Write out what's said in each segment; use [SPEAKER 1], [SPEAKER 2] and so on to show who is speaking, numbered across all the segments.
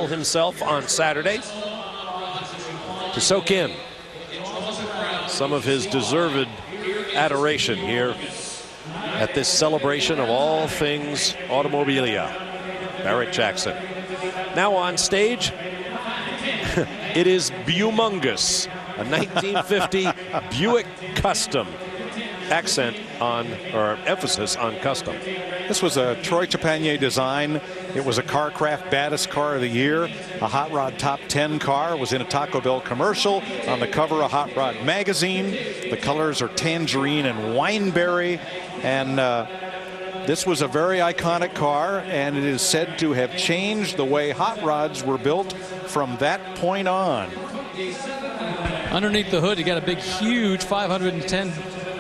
[SPEAKER 1] Scottsdale himself on Saturday to soak in some of his deserved adoration here at this celebration of all things automobilia. Barrett-Jackson. Now on stage, it is Bumongous, a 1950 Buick Custom. Accent on, or emphasis on custom.
[SPEAKER 2] This was a Troy Trepanier design. It was a Carcraft Baddest Car of the Year, a Hot Rod Top 10 car. It was in a Taco Bell commercial, on the cover of Hot Rod magazine. The colors are tangerine and wineberry, and this was a very iconic car, and it is said to have changed the way hot rods were built from that point on.
[SPEAKER 3] Underneath the hood, you got a big, huge 510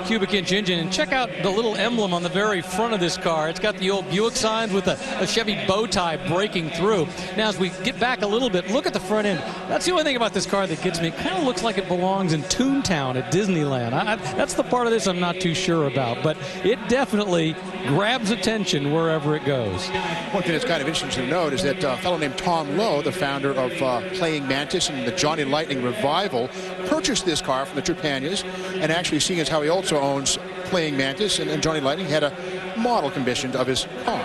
[SPEAKER 3] cubic inch engine, and check out the little emblem on the very front of this car. It's got the old Buick signs with a Chevy bow tie breaking through. Now as we get back a little bit, look at the front end. That's the only thing about this car that gets me. It kind of looks like it belongs in Toontown at Disneyland. That's the part of this I'm not too sure about, but it definitely grabs attention wherever it goes.
[SPEAKER 4] One thing that's kind of interesting to note is that a fellow named Tom Lowe, the founder of Playing Mantis and the Johnny Lightning revival, purchased this car from the Trepaniers, and actually, seeing as how he also owns Playing Mantis and Johnny Lightning, had a model commissioned of his car.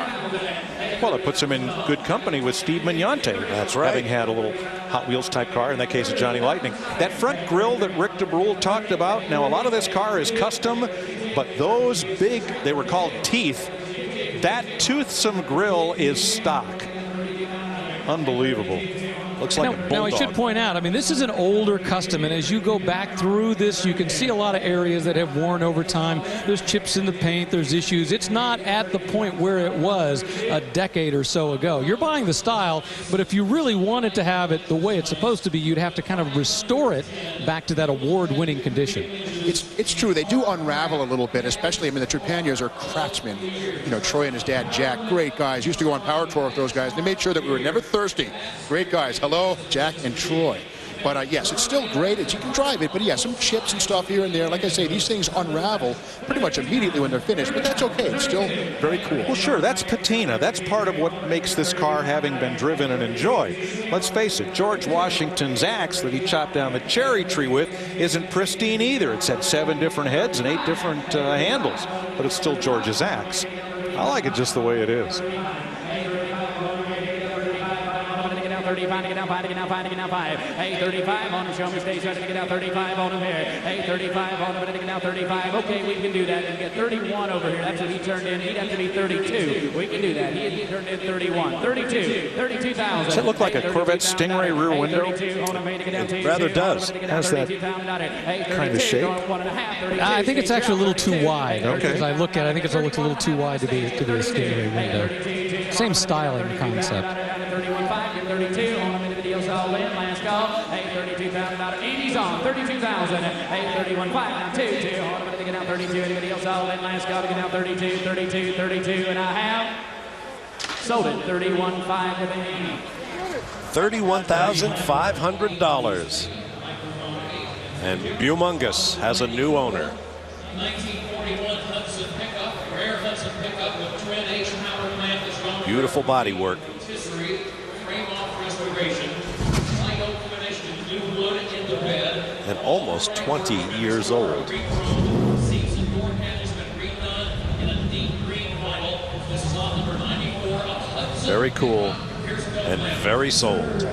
[SPEAKER 2] Well, it puts him in good company with Steve Mignante.
[SPEAKER 1] That's right.
[SPEAKER 2] Having had a little Hot Wheels type car, in that case of Johnny Lightning. That front grille that Rick DeBrule talked about, now a lot of this car is custom, but those big, they were called teeth, that toothsome grille is stock. Unbelievable. Looks like a bulldog.
[SPEAKER 3] Now I should point out, I mean, this is an older Custom, and as you go back through this, you can see a lot of areas that have worn over time. There's chips in the paint, there's issues. It's not at the point where it was a decade or so ago. You're buying the style, but if you really wanted to have it the way it's supposed to be, you'd have to kind of restore it back to that award-winning condition.
[SPEAKER 4] It's true. They do unravel a little bit, especially, I mean, the Trepaniers are craftsmen. You know, Troy and his dad, Jack, great guys. Used to go on Power Tour with those guys. They made sure that we were never thirsty. Great guys. Hello, Jack and Troy. But yes, it's still great. You can drive it, but yeah, some chips and stuff here and there. Like I say, these things unravel pretty much immediately when they're finished, but that's okay. It's still very cool.
[SPEAKER 2] Well, sure, that's patina. That's part of what makes this car, having been driven and enjoyed. Let's face it, George Washington's axe that he chopped down the cherry tree with isn't pristine either. It's had 7 different heads and 8 different handles, but it's still George's axe. I like it just the way it is.
[SPEAKER 5] 35 to get down 5 to get down 5 to get down 5. Hey, 35 on him. Show me stage trying to get down 35 on him here. Hey, 35 on him to get down 35. Okay, we can do that. And get 31 over here. That's what he turned in. He'd have to be 32. We can do that. He turned in 31. 32. 32,000.
[SPEAKER 2] Does it look like a Corvette Stingray rear window?
[SPEAKER 1] It rather does.
[SPEAKER 2] Has that kind of shape?
[SPEAKER 3] I think it's actually a little too wide.
[SPEAKER 2] Okay.
[SPEAKER 3] As I look at it, I think it looks a little too wide to be a Stingray window. Same styling concept.
[SPEAKER 5] 31.5, 32 on him into the deal, so in last call. Hey, 32,000 out of 80's on 32,000. Hey, 31.5 now 2 on him to get out 32 into the deal, so in last call to get out 32, 32, 32, and I have sold it 31.5 with an
[SPEAKER 1] $31,500. And Bumongous has a new owner.
[SPEAKER 6] 1941 Hudson pickup, rare Hudson pickup with Trent H. Power Plant is going.
[SPEAKER 1] Beautiful body work.
[SPEAKER 6] History, frame-off restoration, light illumination, new wood in the bed.
[SPEAKER 1] And almost 20 years old.
[SPEAKER 6] Seats and door handles been redone in a deep green vinyl. This is lot number 94 of Hudson.
[SPEAKER 1] Very cool and very sold.